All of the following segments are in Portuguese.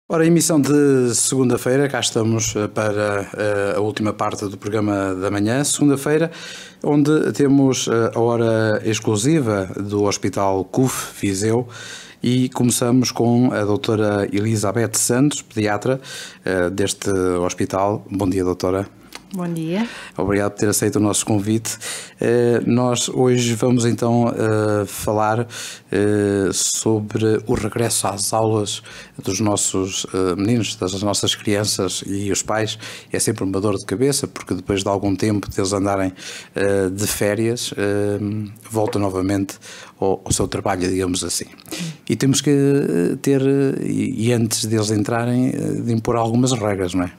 Ora, emissão de segunda-feira, cá estamos para a última parte do programa da manhã, segunda-feira, onde temos a hora exclusiva do Hospital CUF Viseu e começamos com a doutora Elizabeth Santos, pediatra deste hospital. Bom dia, doutora. Bom dia. Obrigado por ter aceito o nosso convite. Nós hoje vamos então falar sobre o regresso às aulas dos nossos meninos, das nossas crianças e os pais. É sempre uma dor de cabeça, porque depois de algum tempo de eles andarem de férias, voltam novamente ao seu trabalho, digamos assim. E temos que ter, e antes deles entrarem, de impor algumas regras, não é?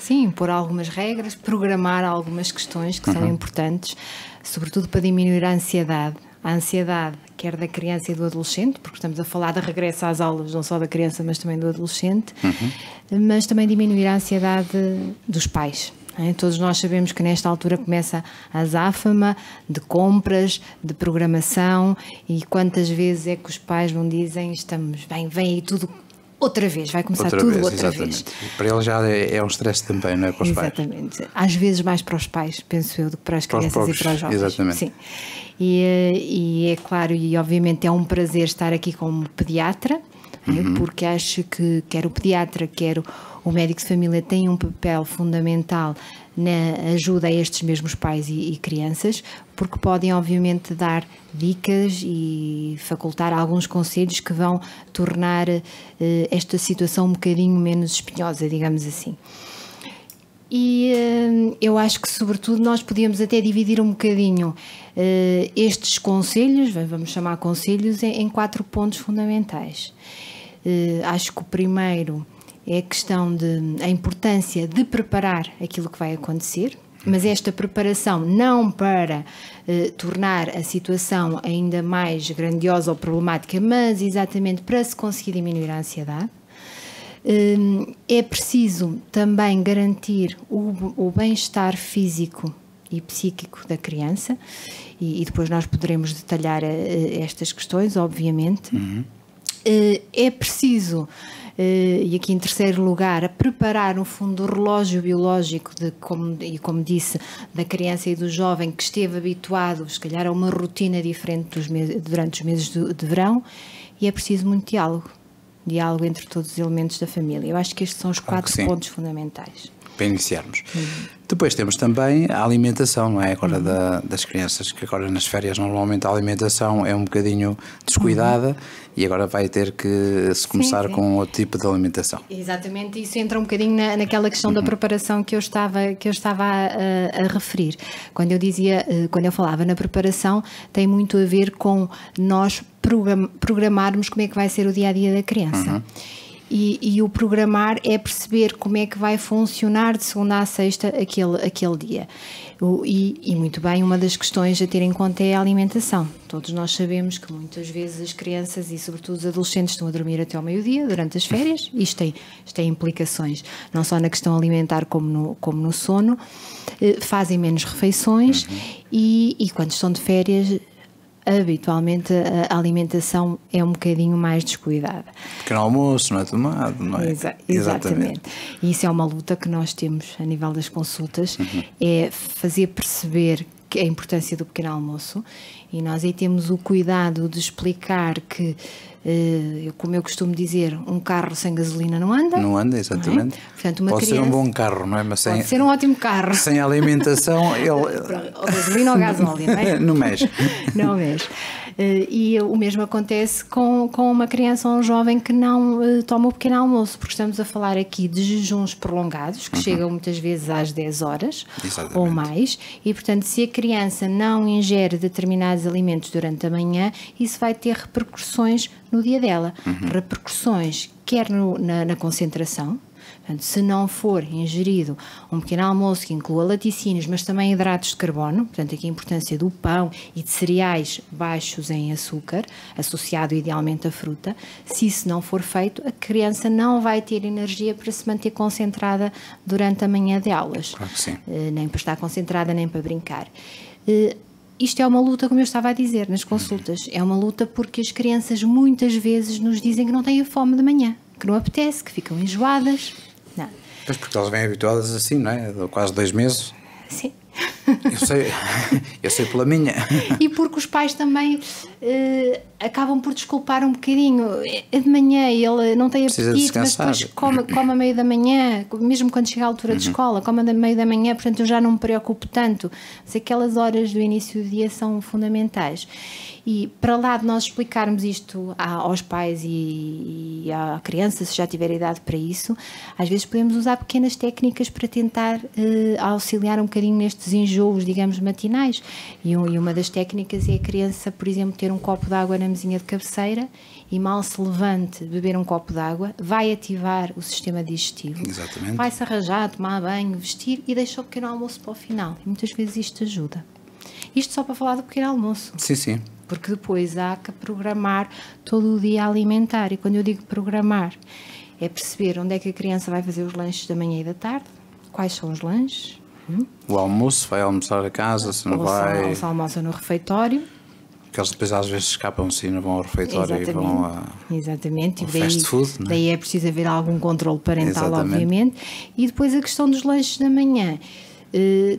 Sim, pôr algumas regras, programar algumas questões que são importantes, sobretudo para diminuir a ansiedade. A ansiedade, quer da criança e do adolescente, porque estamos a falar de regresso às aulas, não só da criança, mas também do adolescente, mas também diminuir a ansiedade dos pais. Todos nós sabemos que nesta altura começa a azáfama de compras, de programação, e quantas vezes é que os pais não dizem, estamos bem, vem aí tudo outra vez, vai começar tudo outra vez. Para ele já é um stress também, não é, para os pais? Exatamente. Às vezes mais para os pais, penso eu, do que para as crianças e para os jovens. Exatamente. Sim. E é claro, e obviamente é um prazer estar aqui como pediatra, porque acho que quer o pediatra, quer o médico de família têm um papel fundamental na ajuda a estes mesmos pais e crianças, porque podem obviamente dar dicas e facultar alguns conselhos que vão tornar esta situação um bocadinho menos espinhosa, digamos assim. E eu acho que sobretudo nós podíamos até dividir um bocadinho estes conselhos, vamos chamar conselhos, em 4 pontos fundamentais. Acho que o primeiro é a questão a importância de preparar aquilo que vai acontecer, mas esta preparação não para tornar a situação ainda mais grandiosa ou problemática, mas exatamente para se conseguir diminuir a ansiedade. É preciso também garantir o bem-estar físico e psíquico da criança, e depois nós poderemos detalhar estas questões, obviamente. É preciso, e aqui em terceiro lugar, preparar no fundo o relógio biológico como disse, da criança e do jovem que esteve habituado, se calhar, a uma rotina diferente durante os meses de verão, e é preciso muito diálogo entre todos os elementos da família. Eu acho que estes são os 4 pontos fundamentais. Para iniciarmos. Depois temos também a alimentação, não é? Agora das crianças, que agora nas férias normalmente a alimentação é um bocadinho descuidada e agora vai ter que se começar com outro tipo de alimentação. Exatamente, isso entra um bocadinho naquela questão da preparação que eu estava a referir. Quando eu falava na preparação, tem muito a ver com nós programarmos como é que vai ser o dia-a-dia da criança. E o programar é perceber como é que vai funcionar de segunda a sexta aquele dia. E muito bem, uma das questões a ter em conta é a alimentação. Todos nós sabemos que muitas vezes as crianças e sobretudo os adolescentes estão a dormir até ao meio-dia durante as férias. Isto tem implicações não só na questão alimentar como no sono. Fazem menos refeições e quando estão de férias, habitualmente a alimentação é um bocadinho mais descuidada. Pequeno almoço não é tomado, não é? Exatamente. E isso é uma luta que nós temos a nível das consultas, é fazer perceber a importância do pequeno almoço, e nós aí temos o cuidado de explicar que, como eu costumo dizer, um carro sem gasolina não anda. Não anda, exatamente. Não é? Portanto, pode ser um bom carro, não é? Mas pode ser um ótimo carro. Sem alimentação, ele... Ou gasolina ou gasóleo, não é? Não mexe. Não mexe. E o mesmo acontece com uma criança ou um jovem que não toma o pequeno almoço, porque estamos a falar aqui de jejuns prolongados, que chegam muitas vezes às 10 horas ou mais, e portanto se a criança não ingere determinados alimentos durante a manhã, isso vai ter repercussões no dia dela. Repercussões quer na concentração. Portanto, se não for ingerido um pequeno almoço que inclua laticínios, mas também hidratos de carbono, portanto aqui a importância do pão e de cereais baixos em açúcar, associado idealmente à fruta, se isso não for feito, a criança não vai ter energia para se manter concentrada durante a manhã de aulas. Claro que sim. Nem para estar concentrada, nem para brincar. Isto é uma luta, como eu estava a dizer nas consultas, é uma luta porque as crianças muitas vezes nos dizem que não têm fome de manhã. que não apetece, que ficam enjoadas. Não. Pois, porque elas vêm habituadas assim, não é? Quase 2 meses. Sim. Eu sei pela minha. E porque os pais também acabam por desculpar um bocadinho. É de manhã, ele não tem apetite, mas depois come a meio da manhã, mesmo quando chega à altura de escola, come a meio da manhã, portanto eu já não me preocupo tanto. Mas aquelas horas do início do dia são fundamentais. E para lá de nós explicarmos isto aos pais e à criança, se já tiver idade para isso, às vezes podemos usar pequenas técnicas para tentar auxiliar um bocadinho nestes enjoos, digamos, matinais. E uma das técnicas é a criança, por exemplo, ter um copo de água na mesinha de cabeceira e mal se levante, beber um copo de água, vai ativar o sistema digestivo. Exatamente. Vai-se arranjar, tomar banho, vestir e deixa o pequeno almoço para o final. E muitas vezes isto ajuda. Isto só para falar do pequeno almoço. Sim, sim. Porque depois há que programar todo o dia alimentar. E quando eu digo programar, é perceber onde é que a criança vai fazer os lanches da manhã e da tarde, quais são os lanches. O almoço, vai almoçar a casa, se não vai... Ou se almoça no refeitório. Porque eles depois às vezes escapam-se e não vão ao refeitório. Exatamente. E vão a... Exatamente. ao fast food. Não é? Daí é preciso haver algum controle parental, Exatamente. obviamente. E depois a questão dos lanches da manhã.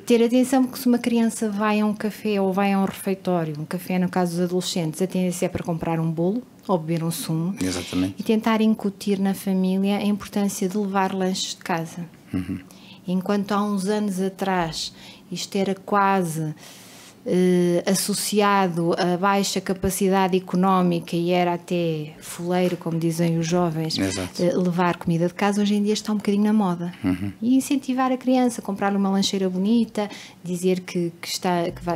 Ter atenção que se uma criança vai a um café ou vai a um refeitório, um café no caso dos adolescentes, a tendência é para comprar um bolo ou beber um sumo. Exatamente. E tentar incutir na família a importância de levar lanches de casa. Enquanto há uns anos atrás isto era quase associado a baixa capacidade económica e era até fuleiro, como dizem os jovens, levar comida de casa, hoje em dia está um bocadinho na moda. E incentivar a criança, comprar uma lancheira bonita, dizer que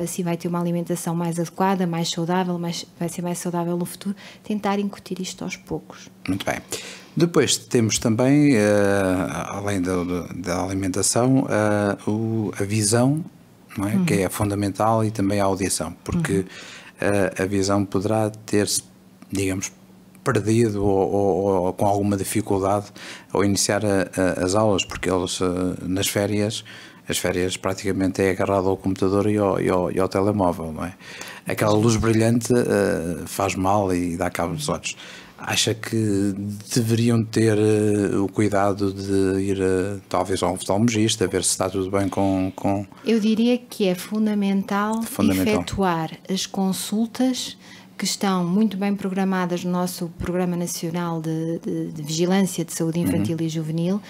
assim vai ter uma alimentação mais adequada, mais saudável, vai ser mais saudável no futuro, tentar incutir isto aos poucos. Muito bem. Depois temos também, além da alimentação, a visão, não é? Que é fundamental, e também a audição, porque a visão poderá ter, digamos, perdido ou com alguma dificuldade ao iniciar as aulas, porque eles nas férias, as férias praticamente é agarrado ao computador e ao telemóvel, não é? Aquela luz brilhante faz mal e dá cabo dos olhos. Acha que deveriam ter o cuidado de ir talvez a um oftalmologista, ver se está tudo bem com... Eu diria que é fundamental efetuar as consultas que estão muito bem programadas no nosso Programa Nacional de Vigilância de Saúde Infantil e Juvenil,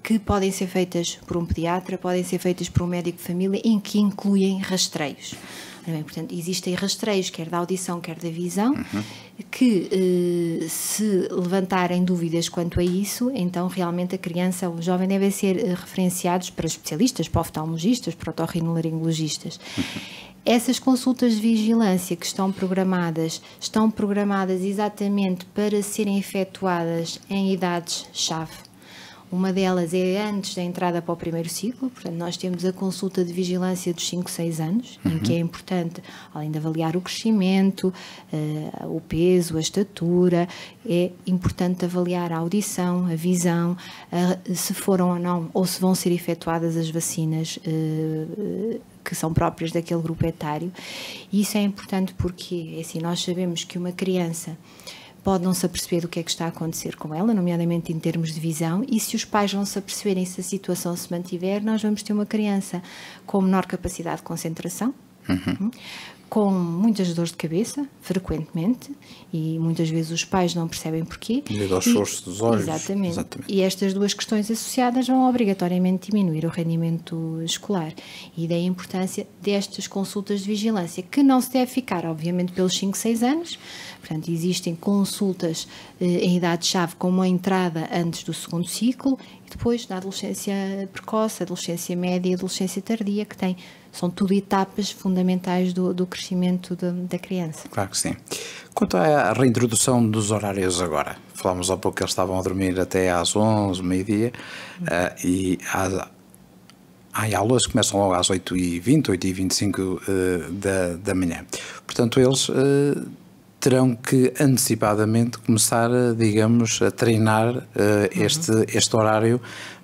que podem ser feitas por um pediatra, podem ser feitas por um médico de família, em que incluem rastreios. Bem, portanto, existem rastreios, quer da audição, quer da visão, que se levantarem dúvidas quanto a isso, então realmente a criança ou o jovem devem ser referenciados para especialistas, para oftalmologistas, para otorrinolaringologistas. Essas consultas de vigilância que estão programadas exatamente para serem efetuadas em idades-chave. Uma delas é antes da entrada para o primeiro ciclo, portanto nós temos a consulta de vigilância dos 5, 6 anos, em que é importante, além de avaliar o crescimento, o peso, a estatura, é importante avaliar a audição, a visão, se foram ou não, ou se vão ser efetuadas as vacinas que são próprias daquele grupo etário. E isso é importante porque, assim, nós sabemos que uma criança pode não se aperceber do que é que está a acontecer com ela, nomeadamente em termos de visão, e se os pais não se aperceberem, se a situação se mantiver, nós vamos ter uma criança com menor capacidade de concentração, com muitas dores de cabeça, frequentemente, e muitas vezes os pais não percebem porquê. Devido ao esforço dos olhos. Exatamente. E estas duas questões associadas vão obrigatoriamente diminuir o rendimento escolar. E daí a importância destas consultas de vigilância, que não se deve ficar, obviamente, pelos 5, 6 anos. Portanto, existem consultas em idade-chave com uma entrada antes do segundo ciclo e depois na adolescência precoce, adolescência média e adolescência tardia, que são tudo etapas fundamentais do crescimento da criança. Claro que sim. Quanto à reintrodução dos horários agora, falámos há pouco que eles estavam a dormir até às 11, meio-dia, e há aulas que começam logo às 8h20, 8h25 da manhã. Portanto, eles terão que antecipadamente começar, digamos, a treinar este horário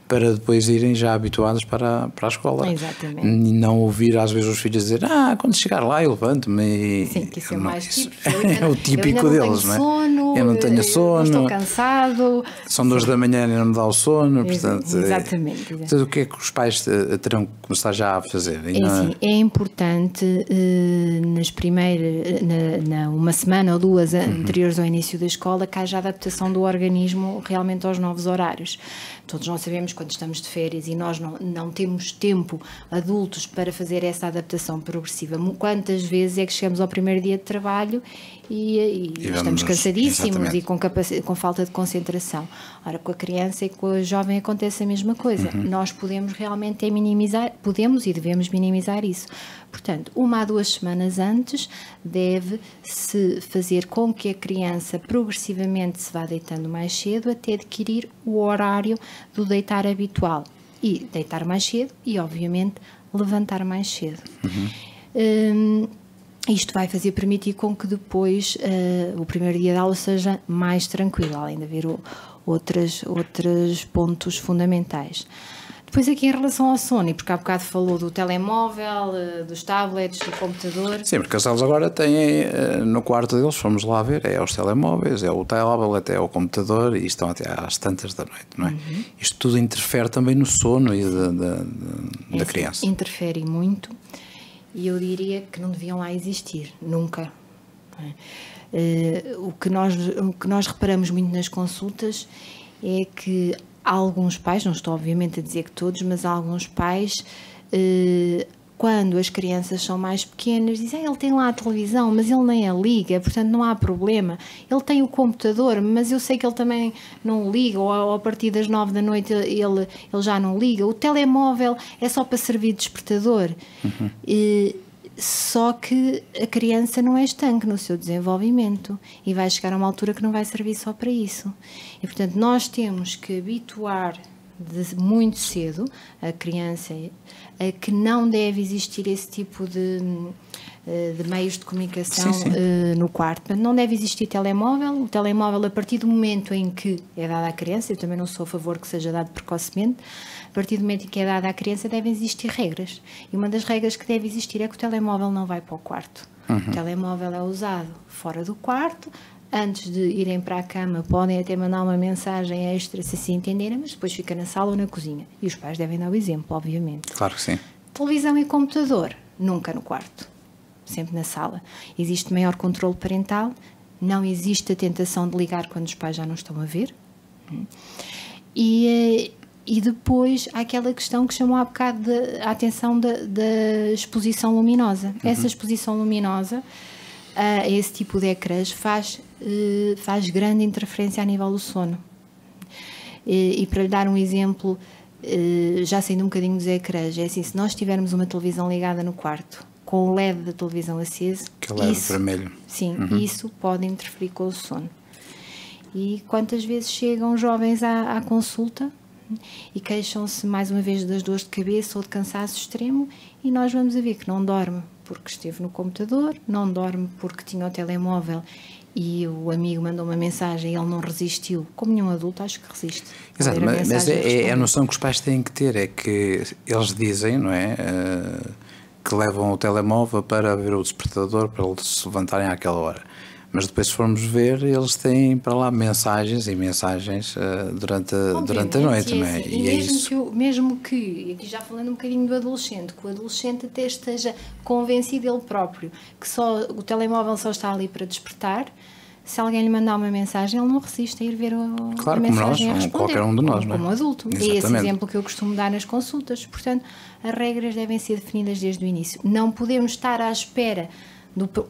para depois irem já habituados para a escola. Exatamente. E não ouvir às vezes os filhos dizer quando chegar lá eu levanto-me. Sim, que isso é o mais típico. É o típico deles, não é? Sono, Eu não tenho sono. Estou cansado. São 2 da manhã e não me dá o sono. Portanto, exatamente. Então, o que é que os pais terão que começar já a fazer? É importante nas primeiras, uma semana ou 2 anteriores ao início da escola, que haja adaptação do organismo realmente aos novos horários. Todos nós sabemos quando estamos de férias e nós não temos tempo adultos para fazer essa adaptação progressiva. Quantas vezes é que chegamos ao primeiro dia de trabalho e estamos cansadíssimos e com falta de concentração? Ora, com a criança e com a jovem acontece a mesma coisa. Nós podemos realmente podemos e devemos minimizar isso. Portanto, 1 a 2 semanas antes deve-se fazer com que a criança progressivamente se vá deitando mais cedo até adquirir o horário do deitar habitual. E deitar mais cedo e, obviamente, levantar mais cedo. Isto vai permitir com que depois o primeiro dia de aula seja mais tranquilo, além de haver outros pontos fundamentais. Depois aqui em relação ao sono, porque há bocado falou do telemóvel, dos tablets, do computador. Sim, porque eles agora têm no quarto deles, fomos lá ver, é os telemóveis, é o tablet, é o computador e estão até às tantas da noite, não é? Isto tudo interfere também no sono e da criança. Interfere muito e eu diria que não deviam lá existir, nunca. O que nós reparamos muito nas consultas é que alguns pais, não estou obviamente a dizer que todos, mas alguns pais, quando as crianças são mais pequenas, dizem: ele tem lá a televisão, mas ele nem a liga, portanto não há problema. Ele tem o computador, mas eu sei que ele também não o liga, ou a partir das 9 da noite ele já não liga. O telemóvel é só para servir de despertador. Só que a criança não é estanque no seu desenvolvimento e vai chegar a uma altura que não vai servir só para isso. E, portanto, nós temos que habituar muito cedo a criança a que não deve existir esse tipo de meios de comunicação no quarto. Portanto, não deve existir telemóvel. O telemóvel, a partir do momento em que é dado à criança, eu também não sou a favor que seja dado precocemente, a partir do momento em que é dado à criança devem existir regras. E uma das regras que deve existir é que o telemóvel não vai para o quarto. O telemóvel é usado fora do quarto. Antes de irem para a cama podem até mandar uma mensagem extra se assim entenderem, mas depois fica na sala ou na cozinha. E os pais devem dar o exemplo, obviamente. Claro que sim. Televisão e computador, nunca no quarto. Sempre na sala. Existe maior controle parental, não existe a tentação de ligar quando os pais já não estão a ver. E depois há aquela questão que chamou há bocado a atenção da exposição luminosa. Essa exposição luminosa a esse tipo de ecrãs faz grande interferência a nível do sono. E para lhe dar um exemplo, já saindo um bocadinho dos ecrãs, é assim: se nós tivermos uma televisão ligada no quarto com o LED da televisão aceso, que é o LED vermelho. Sim, isso pode interferir com o sono. E quantas vezes chegam jovens à consulta e queixam-se mais uma vez das dores de cabeça ou de cansaço extremo, e nós vamos a ver que não dorme porque esteve no computador, não dorme porque tinha o telemóvel e o amigo mandou uma mensagem e ele não resistiu. Como nenhum adulto, acho que resiste. Exato, mas é a noção que os pais têm que ter, é que eles dizem, não é, que levam o telemóvel para ver o despertador, para eles se levantarem àquela hora. Mas depois, se formos ver, eles têm para lá mensagens e mensagens durante a noite, não é? Assim, e é isso. Mesmo que, e aqui já falando um bocadinho do adolescente, que o adolescente até esteja convencido ele próprio que o telemóvel só está ali para despertar, se alguém lhe mandar uma mensagem, ele não resiste a ir ver a mensagem a responder. Qualquer um de nós, como adulto. Exatamente. É esse exemplo que eu costumo dar nas consultas. Portanto, as regras devem ser definidas desde o início. Não podemos estar à espera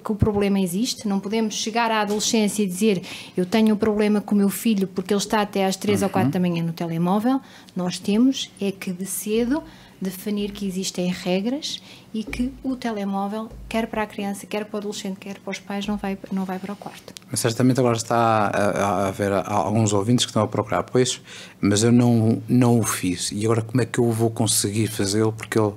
que o problema existe, não podemos chegar à adolescência e dizer: eu tenho um problema com o meu filho porque ele está até às 3 ou 4 da manhã no telemóvel. Nós temos que de cedo definir que existem regras e que o telemóvel, quer para a criança, quer para o adolescente, quer para os pais, não vai para o quarto. Mas certamente agora está a haver alguns ouvintes que estão a procurar, pois, mas eu não o fiz, e agora como é que eu vou conseguir fazê-lo, porque ele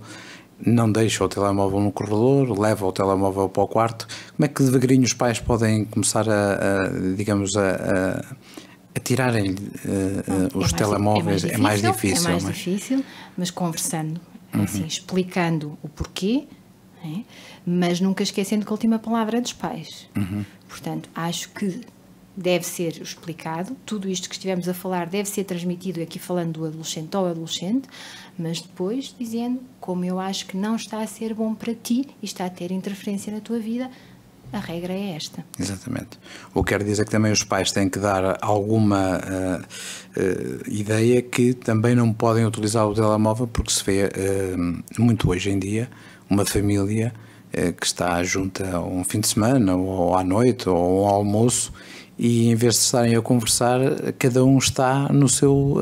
não deixa o telemóvel no corredor, leva o telemóvel para o quarto. Como é que devagarinho os pais podem começar a tirarem os telemóveis? É mais difícil. É mais difícil, mas conversando, assim, explicando o porquê, mas nunca esquecendo que a última palavra é dos pais. Portanto, acho que deve ser explicado, tudo isto que estivemos a falar deve ser transmitido, aqui falando do adolescente ao adolescente, mas depois dizendo, como eu acho que não está a ser bom para ti e está a ter interferência na tua vida, a regra é esta. Exatamente. O que quer dizer que também os pais têm que dar alguma ideia que também não podem utilizar o telemóvel, porque se vê muito hoje em dia uma família que está junta um fim de semana ou à noite ou ao almoço, e em vez de estarem a conversar, cada um está no seu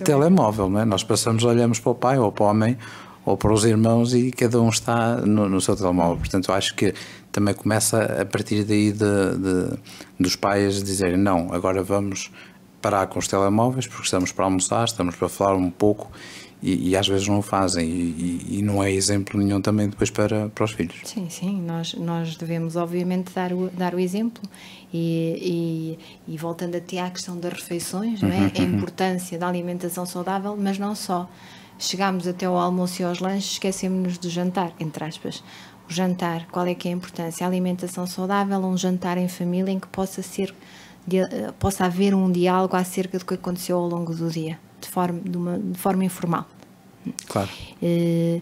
telemóvel, não é? Nós passamos, olhamos para o pai ou para a mãe ou para os irmãos e cada um está no seu telemóvel. Portanto, eu acho que também começa a partir daí dos pais dizerem, não, agora vamos parar com os telemóveis porque estamos para almoçar, estamos para falar um pouco, e às vezes não o fazem, e não é exemplo nenhum também depois para os filhos. Sim, nós devemos obviamente dar o exemplo, e voltando até à questão das refeições, não é? A importância da alimentação saudável, mas não só. Chegámos até ao almoço e aos lanches, esquecemos-nos do jantar, entre aspas. O jantar, qual é que é a importância? A alimentação saudável, um jantar em família em que possa haver um diálogo acerca do que aconteceu ao longo do dia, de forma informal. Claro. E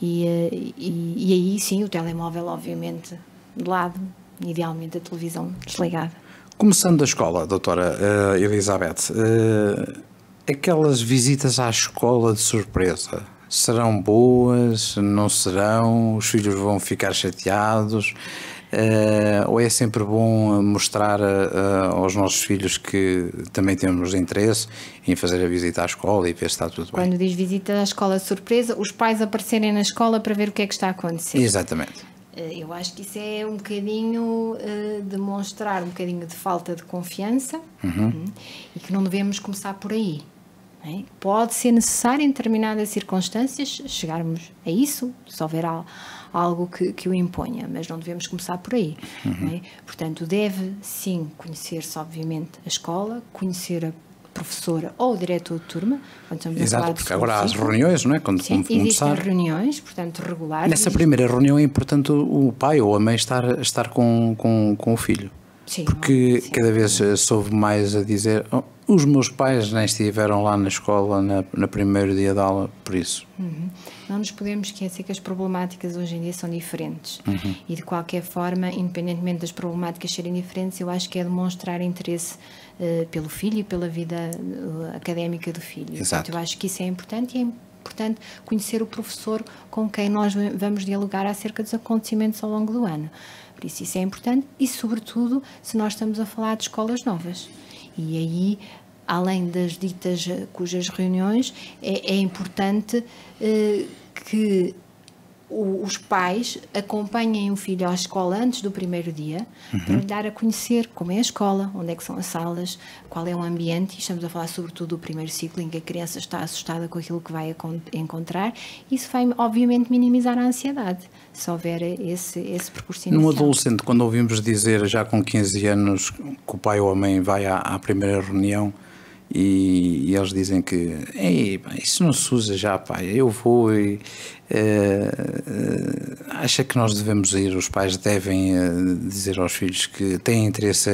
aí sim, o telemóvel obviamente de lado, idealmente a televisão desligada. Começando a escola, doutora Elizabeth, aquelas visitas à escola de surpresa, serão boas, não serão? Os filhos vão ficar chateados? Ou é sempre bom mostrar aos nossos filhos que também temos interesse em fazer a visita à escola e ver se está tudo bem? Quando diz visita à escola de surpresa, os pais aparecerem na escola para ver o que é que está a acontecer. Exatamente. Eu acho que isso é um bocadinho demonstrar um bocadinho de falta de confiança, e que não devemos começar por aí. Não é? Pode ser necessário em determinadas circunstâncias chegarmos a isso, se houver algo que o imponha, mas não devemos começar por aí. Não é? Portanto, deve sim conhecer-se obviamente a escola, conhecer a professora ou o diretor de turma. Exato, porque agora há as reuniões, não é? Quando existem reuniões, portanto, regulares. Nessa primeira reunião é importante o pai ou a mãe estar com o filho. Sim, porque cada vez soube mais a dizer, os meus pais nem estiveram lá na escola no primeiro dia de aula, por isso. Não nos podemos esquecer que as problemáticas hoje em dia são diferentes, e de qualquer forma, independentemente das problemáticas serem diferentes, eu acho que é demonstrar interesse pelo filho e pela vida académica do filho. Exato. Portanto, eu acho que isso é importante, e é importante conhecer o professor com quem nós vamos dialogar acerca dos acontecimentos ao longo do ano. Por isso é importante, e sobretudo se nós estamos a falar de escolas novas. E aí, além das ditas cujas reuniões, é importante que os pais acompanhem o filho à escola antes do primeiro dia, para lhe dar a conhecer como é a escola, onde é que são as salas, qual é o ambiente, e estamos a falar sobretudo do primeiro ciclo, em que a criança está assustada com aquilo que vai encontrar. Isso vai obviamente minimizar a ansiedade, se houver esse percurso inicial. Num adolescente, quando ouvimos dizer já com 15 anos que o pai ou a mãe vai à primeira reunião, e eles dizem que isso não se usa já, pai, eu vou, e acha que nós devemos ir, os pais devem dizer aos filhos que têm interesse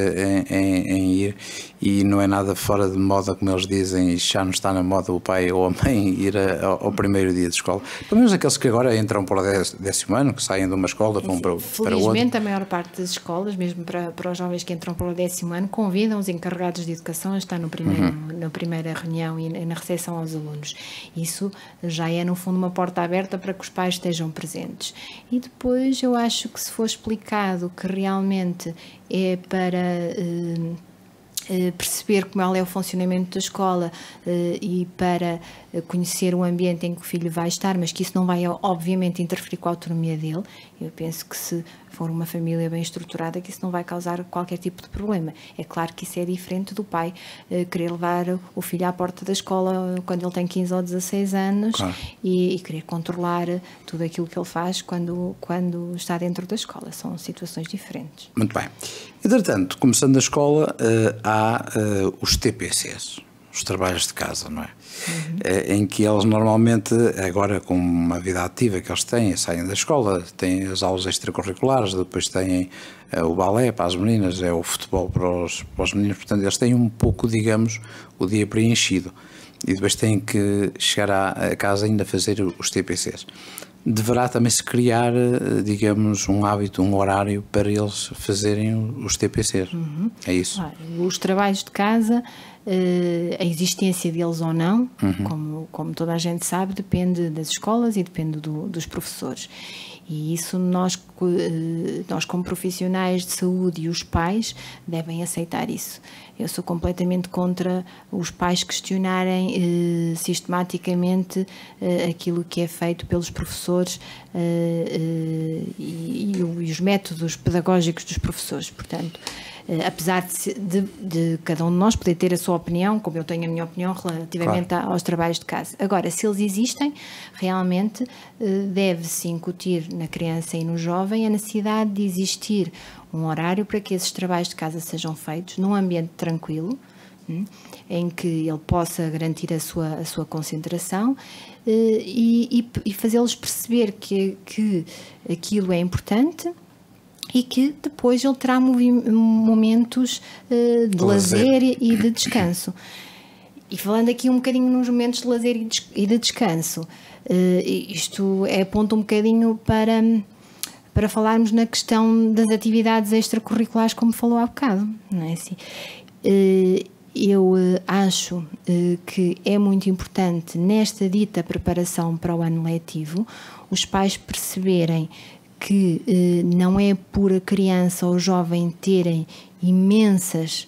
em ir, e não é nada fora de moda, como eles dizem, e já não está na moda o pai ou a mãe ir ao primeiro dia de escola, pelo menos aqueles que agora entram para o 10º ano, que saem de uma escola, vão para outra. Felizmente a maior parte das escolas, mesmo para os jovens que entram para o 10º ano, convidam os encarregados de educação a estar na primeira reunião e na recepção aos alunos. Isso já é no fundo uma porta aberta para que os pais estejam presentes. E depois eu acho que, se for explicado que realmente é para perceber como é o funcionamento da escola, e para conhecer o ambiente em que o filho vai estar, mas que isso não vai obviamente interferir com a autonomia dele, eu penso que, se for uma família bem estruturada, que isso não vai causar qualquer tipo de problema. É claro que isso é diferente do pai querer levar o filho à porta da escola quando ele tem 15 ou 16 anos, claro, e querer controlar tudo aquilo que ele faz quando está dentro da escola. São situações diferentes. Muito bem. Entretanto, começando a escola, há os TPCs. os trabalhos de casa, não é? Em que eles normalmente, agora com uma vida ativa que eles têm, saem da escola, têm as aulas extracurriculares, depois têm o balé para as meninas, é o futebol para os meninos, portanto eles têm um pouco, digamos, o dia preenchido e depois têm que chegar à casa ainda fazer os TPCs. Deverá também se criar, digamos, um hábito, um horário para eles fazerem os TPCs. É isso? Claro, os trabalhos de casa, a existência deles ou não, como toda a gente sabe, depende das escolas e depende dos professores. E isso nós como profissionais de saúde e os pais devem aceitar isso. Eu sou completamente contra os pais questionarem sistematicamente aquilo que é feito pelos professores e os métodos pedagógicos dos professores. Portanto, apesar de cada um de nós poder ter a sua opinião, como eu tenho a minha opinião relativamente aos trabalhos de casa. Agora, se eles existem, realmente deve-se incutir na criança e no jovem a necessidade de existir um horário para que esses trabalhos de casa sejam feitos num ambiente tranquilo, em que ele possa garantir a sua concentração e fazê-los perceber que aquilo é importante e que depois ele terá momentos de lazer e de descanso. E falando aqui um bocadinho nos momentos de lazer e de descanso, isto aponta um bocadinho para falarmos na questão das atividades extracurriculares, como falou há bocado, não é assim? Eu acho que é muito importante, nesta dita preparação para o ano letivo, os pais perceberem que não é por a criança ou o jovem terem imensas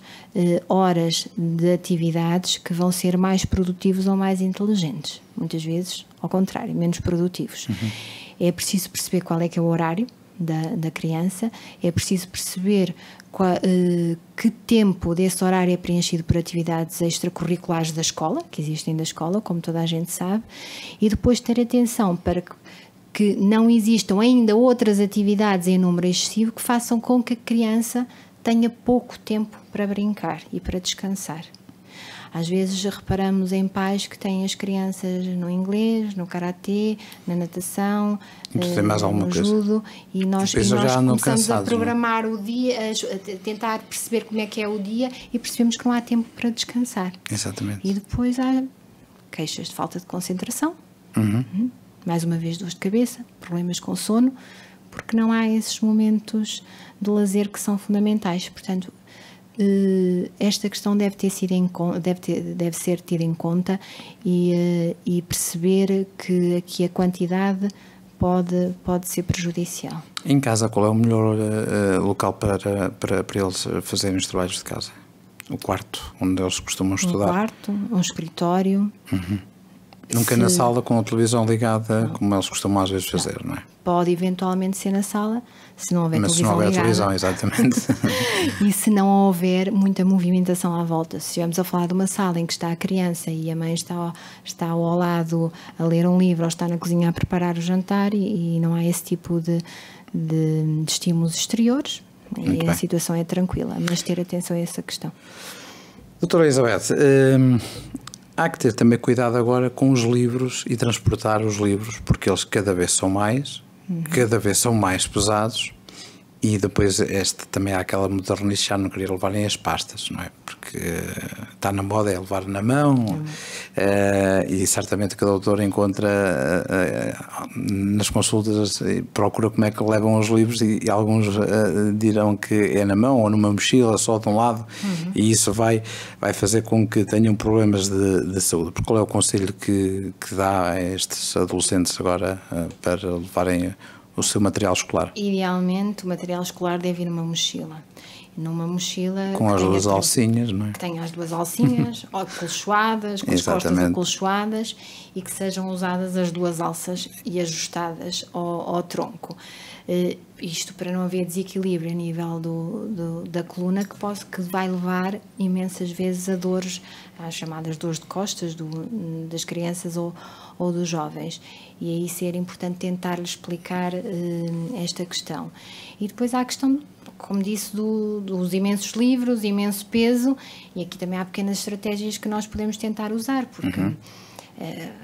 horas de atividades que vão ser mais produtivos ou mais inteligentes. Muitas vezes, ao contrário, menos produtivos. É preciso perceber qual é que é o horário da criança, é preciso perceber que tempo desse horário é preenchido por atividades extracurriculares da escola, que existem da escola, como toda a gente sabe, e depois ter atenção para que não existam ainda outras atividades em número excessivo que façam com que a criança tenha pouco tempo para brincar e para descansar. Às vezes reparamos em pais que têm as crianças no inglês, no karatê, na natação, no judo, e nós começamos a programar o dia, a tentar perceber como é que é o dia e percebemos que não há tempo para descansar. Exatamente. E depois há queixas de falta de concentração, mais uma vez dores de cabeça, problemas com sono, porque não há esses momentos de lazer que são fundamentais. Portanto, esta questão deve ser tida em conta e perceber que aqui a quantidade pode ser prejudicial. Em casa, qual é o melhor local para eles fazerem os trabalhos de casa? O quarto, onde eles costumam estudar? Um quarto, um escritório. Nunca na sala com a televisão ligada, como eles costumam às vezes fazer, não é? Pode eventualmente ser na sala, se não houver Mas televisão ligada. Se não houver televisão, exatamente. E se não houver muita movimentação à volta. Se estivermos a falar de uma sala em que está a criança e a mãe está ao lado a ler um livro ou está na cozinha a preparar o jantar e não há esse tipo de estímulos exteriores, e a situação é tranquila, mas ter atenção a essa questão. Doutora Elizabeth, há que ter também cuidado agora com os livros e transportar os livros, porque eles cada vez são mais, cada vez são mais pesados, e depois também há aquela modernice, já não querer levarem as pastas, não é? Porque está na moda é levar na mão, e certamente que o doutor encontra nas consultas, procura como é que levam os livros, e alguns dirão que é na mão ou numa mochila só de um lado, e isso vai fazer com que tenham problemas de saúde. Porque qual é o conselho que dá a estes adolescentes agora para levarem o seu material escolar? Idealmente, o material escolar deve ir numa mochila. Numa mochila com as duas alcinhas, não é? Que tenha as duas alcinhas, acolchoadas, com as costas acolchoadas, e que sejam usadas as duas alças e ajustadas ao tronco. Isto para não haver desequilíbrio a nível da coluna, que vai levar imensas vezes a dores, as chamadas dores de costas das crianças ou dos jovens. E aí ser importante tentar-lhe explicar esta questão. E depois há a questão como disse, dos imensos livros, imenso peso, e aqui também há pequenas estratégias que nós podemos tentar usar, porque,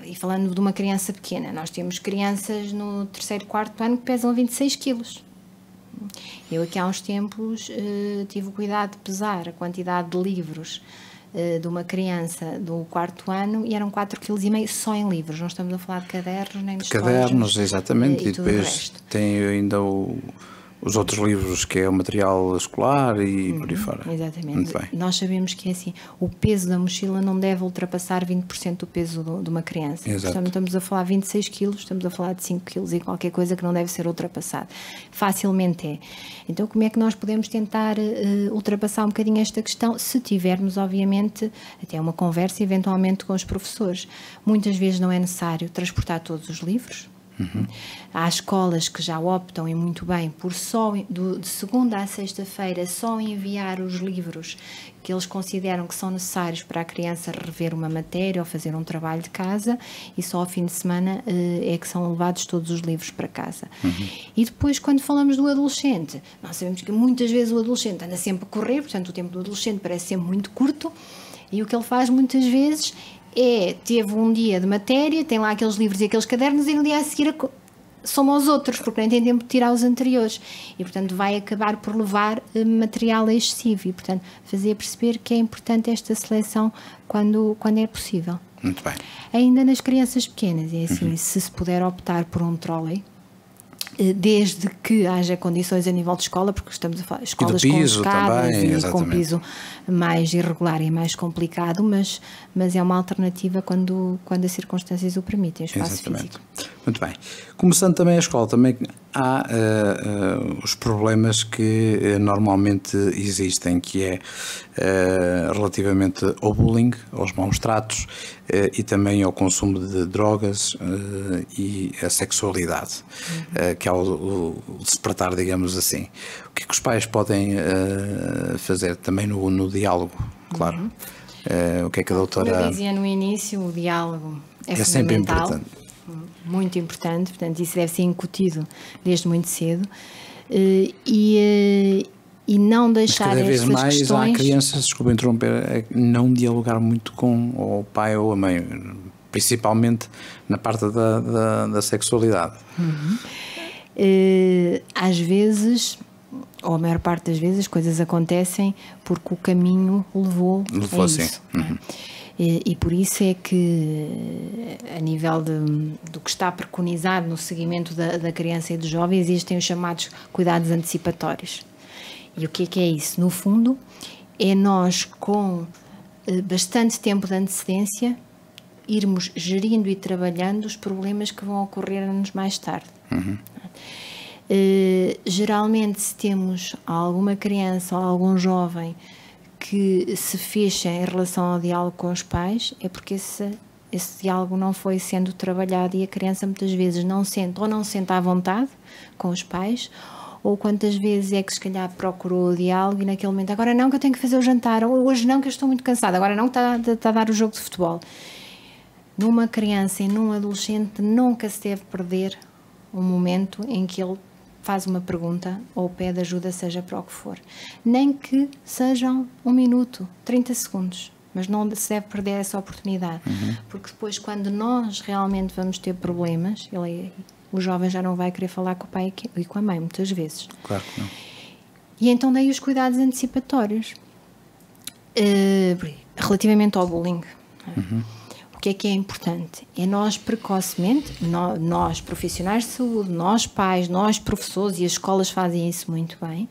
e falando de uma criança pequena, nós temos crianças no 3º, 4º ano que pesam 26 quilos. Eu aqui há uns tempos tive o cuidado de pesar a quantidade de livros de uma criança do 4º ano e eram 4,5 kg só em livros, não estamos a falar de cadernos nem de cadernos, exatamente, e depois tem ainda os outros livros, que é o material escolar e por aí fora. Exatamente. Nós sabemos que é assim, o peso da mochila não deve ultrapassar 20% do peso de uma criança. Exato. Portanto, estamos a falar de 26 quilos, estamos a falar de 5 quilos e qualquer coisa que não deve ser ultrapassado. Facilmente é. Então, como é que nós podemos tentar ultrapassar um bocadinho esta questão? Se tivermos, obviamente, até uma conversa, eventualmente, com os professores. Muitas vezes não é necessário transportar todos os livros. Há escolas que já optam, e muito bem, por só de segunda à sexta-feira só enviar os livros que eles consideram que são necessários para a criança rever uma matéria ou fazer um trabalho de casa, e só ao fim de semana é que são levados todos os livros para casa. E depois, quando falamos do adolescente, nós sabemos que muitas vezes o adolescente anda sempre a correr, portanto o tempo do adolescente parece sempre muito curto, e o que ele faz muitas vezes teve um dia de matéria, tem lá aqueles livros e aqueles cadernos, e no dia a seguir soma aos outros, porque nem tem tempo de tirar os anteriores, e portanto vai acabar por levar material excessivo, e portanto fazer perceber que é importante esta seleção quando é possível. Muito bem. Ainda nas crianças pequenas, é assim, se puder optar por um trolley, desde que haja condições a nível de escola, porque estamos a falar de escolas com escadas e com piso mais irregular e mais complicado, mas é uma alternativa quando as circunstâncias o permitem, o espaço físico. Muito bem. Começando também a escola, também há os problemas que normalmente existem, que é relativamente ao bullying, aos maus tratos e também ao consumo de drogas e a sexualidade, que é o despertar, digamos assim. O que é que os pais podem fazer também no diálogo, claro? O que é que a doutora... Como eu dizia no início, o diálogo é sempre fundamental. importante. Muito importante, portanto isso deve ser incutido desde muito cedo, e não deixar cada vez mais questões... há crianças, desculpa interromper, a não dialogar muito com o pai ou a mãe, principalmente na parte da sexualidade. Às vezes, ou a maior parte das vezes, as coisas acontecem porque o caminho levou a assim. isso. E por isso é que, a nível do que está preconizado no seguimento da criança e do jovem, existem os chamados cuidados antecipatórios. E o que é isso? No fundo, é nós, com bastante tempo de antecedência, irmos gerindo e trabalhando os problemas que vão ocorrer anos mais tarde. Geralmente, se temos alguma criança ou algum jovem que se fecha em relação ao diálogo com os pais, é porque esse diálogo não foi sendo trabalhado, e a criança muitas vezes não sente à vontade com os pais, ou quantas vezes é que se calhar procurou o diálogo e naquele momento, agora não que eu tenho que fazer o jantar, ou hoje não que eu estou muito cansada, agora não que está a dar o jogo de futebol. Numa criança e num adolescente nunca se deve perder um momento em que ele faz uma pergunta ou pede ajuda, seja para o que for. Nem que sejam 1 minuto, 30 segundos, mas não se deve perder essa oportunidade, porque depois, quando nós realmente vamos ter problemas, o jovem já não vai querer falar com o pai e com a mãe, muitas vezes. Claro que não. E então daí os cuidados antecipatórios. Relativamente ao bullying, o que é importante? É nós precocemente, nós profissionais de saúde, nós pais, nós professores, e as escolas fazem isso muito bem,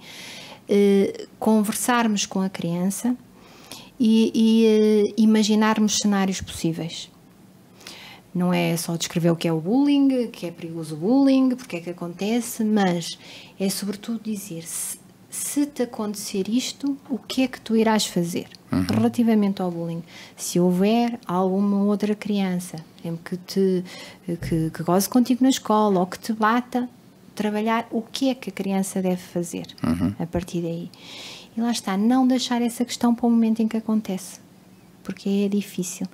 conversarmos com a criança e imaginarmos cenários possíveis. Não é só descrever o que é o bullying, que é perigoso o bullying, porque é que acontece, mas é sobretudo dizer, se te acontecer isto, o que é que tu irás fazer? Relativamente ao bullying, se houver alguma outra criança que goze contigo na escola ou que te bata, trabalhar o que é que a criança deve fazer a partir daí. E lá está, não deixar essa questão para o momento em que acontece, porque é difícil.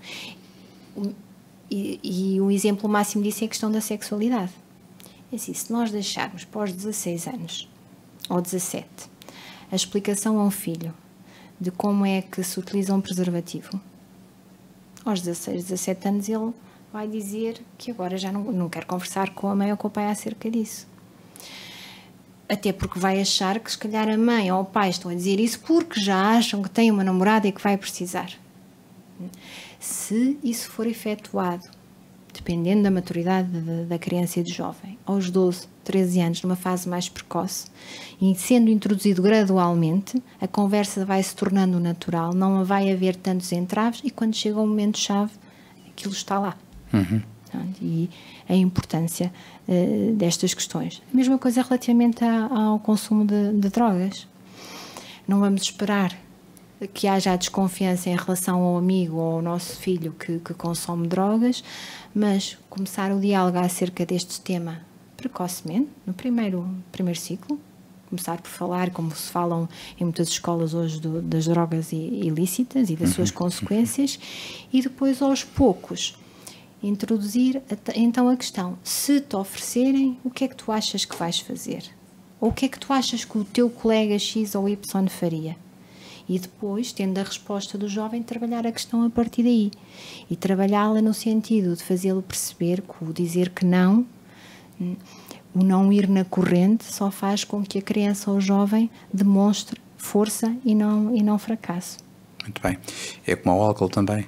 E o exemplo máximo disso é a questão da sexualidade. É assim, se nós deixarmos para os 16 anos ou 17 a explicação a um filho de como é que se utiliza um preservativo, aos 16, 17 anos ele vai dizer que agora já não quer conversar com a mãe ou com o pai acerca disso. Até porque vai achar que se calhar a mãe ou o pai estão a dizer isso porque já acham que tem uma namorada e que vai precisar. Se isso for efetuado, dependendo da maturidade da criança e do jovem, aos 12, 13 anos, numa fase mais precoce, e sendo introduzido gradualmente, a conversa vai se tornando natural, não vai haver tantos entraves e quando chega o momento-chave, aquilo está lá. E a importância destas questões. A mesma coisa relativamente ao consumo de drogas. Não vamos esperar que haja a desconfiança em relação ao amigo ou ao nosso filho que consome drogas, mas começar o diálogo acerca deste tema precocemente, no primeiro ciclo, começar por falar, como se falam em muitas escolas hoje, das drogas ilícitas e das suas consequências, e depois aos poucos introduzir então a questão: se te oferecerem, o que é que tu achas que vais fazer? Ou o que é que tu achas que o teu colega X ou Y faria? E depois, tendo a resposta do jovem, trabalhar a questão a partir daí. E trabalhá-la no sentido de fazê-lo perceber que o dizer que não, o não ir na corrente, só faz com que a criança ou o jovem demonstre força e não fracasso. Muito bem. É como ao álcool também,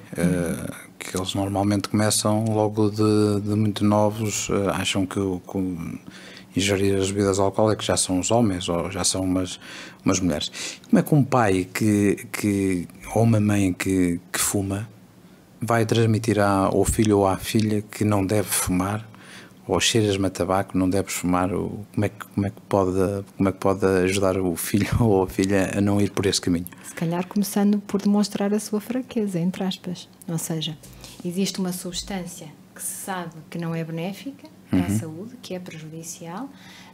que eles normalmente começam logo de muito novos, acham que ingerir as bebidas alcoólicas já são os homens ou já são umas mulheres. Como é que um pai ou uma mãe que fuma vai transmitir ao filho ou à filha que não deve fumar, ou cheiras-me a tabaco, não deves fumar? Como é que pode ajudar o filho ou a filha a não ir por esse caminho? Se calhar começando por demonstrar a sua fraqueza, entre aspas. Ou seja, existe uma substância que se sabe que não é benéfica para a saúde, que é prejudicial,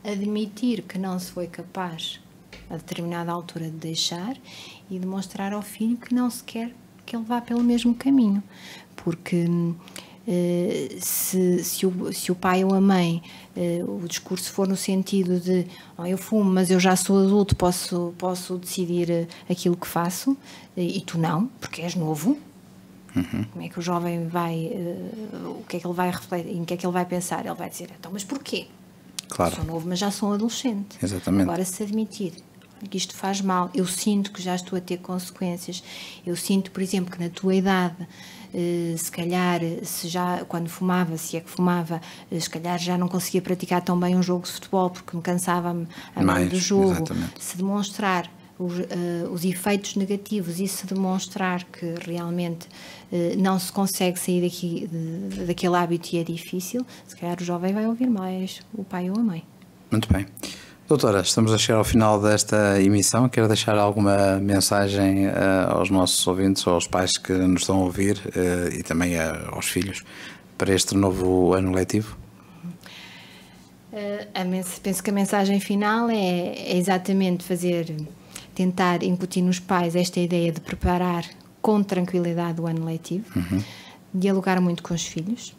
admitir que não se foi capaz a determinada altura de deixar e demonstrar ao filho que não se quer que ele vá pelo mesmo caminho, porque se o pai ou a mãe, o discurso for no sentido de eu fumo, mas eu já sou adulto, posso decidir aquilo que faço, e tu não, porque és novo. Como é que o jovem vai, o que é que ele vai refletir, em que é que ele vai pensar? Ele vai dizer, então, mas porquê? Claro. Sou novo, mas já sou um adolescente. Exatamente. Agora, se admitir que isto faz mal, eu sinto que já estou a ter consequências, eu sinto, por exemplo, que na tua idade, se calhar, quando fumava, se é que fumava, se calhar já não conseguia praticar tão bem um jogo de futebol porque me cansava a meio do jogo. Exatamente. Se demonstrar os efeitos negativos e se demonstrar que realmente não se consegue sair daquele hábito e é difícil, se calhar o jovem vai ouvir mais o pai ou a mãe. Muito bem. Doutora, estamos a chegar ao final desta emissão. Quero deixar alguma mensagem aos nossos ouvintes, aos pais que nos estão a ouvir e também aos filhos para este novo ano letivo? Penso que a mensagem final é exatamente tentar incutir nos pais esta ideia de preparar com tranquilidade o ano letivo, dialogar muito com os filhos,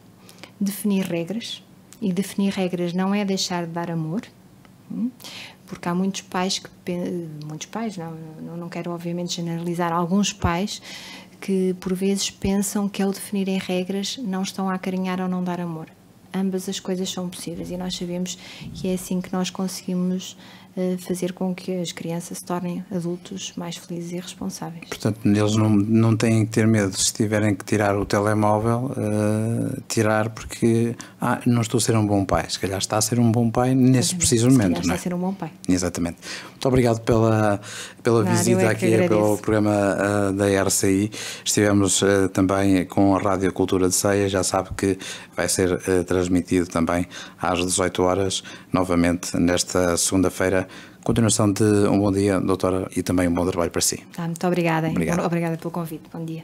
definir regras, e definir regras não é deixar de dar amor, porque há muitos pais não quero obviamente generalizar, alguns pais que por vezes pensam que ao definirem regras não estão a acarinhar ou não dar amor. Ambas as coisas são possíveis e nós sabemos que é assim que nós conseguimos fazer com que as crianças se tornem adultos mais felizes e responsáveis. Portanto, eles não têm que ter medo se tiverem que tirar o telemóvel, tirar porque não estou a ser um bom pai. Se calhar está a ser um bom pai nesse preciso momento. Se calhar está a ser um bom pai. Exatamente. Muito obrigado pela visita aqui pelo programa da RCI. Estivemos também com a Rádio Cultura de Ceia. Já sabe que vai ser transmitido também às 18 horas, novamente nesta segunda-feira. Continuação de um bom dia, doutora, e também um bom trabalho para si. Muito obrigada. Obrigada pelo convite. Bom dia.